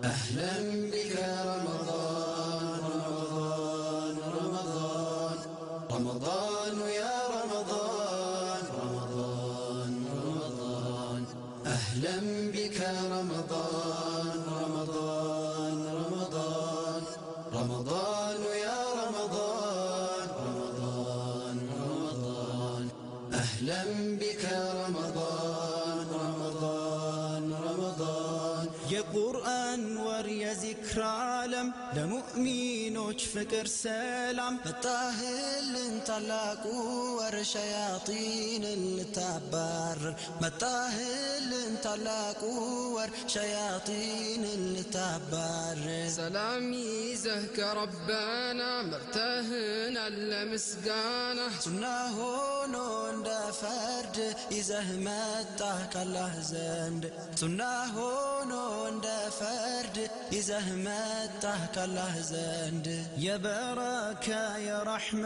أهلا بك رمضان رمضان رمضان رمضان يا رمضان رمضان رمضان أهلا بك رمضان رمضان رمضان رمضان يا رمضان رمضان رمضان أهلا بك رمضان رمضان رمضان يا قرآن ور يا ذكر عالم لمؤمنوች ፍቅር ሰላም መጣህልን ታላቁ ወር ሸያጢንን ልታባርር መጣህልን ታላቁ ወር ሸያጢንን ልታባርር ሰላም ይዘህ ከረበና መርተህናል ለምስጋና ሱና ሆኖ እንደ ፈርድ ይዘህ መጣህ ካላህ ዘንድ ሱና ሆኖ እንደ ፈርድ ይዘህ መጣህ ካላህ ዘንድ የበረካ የረሕመ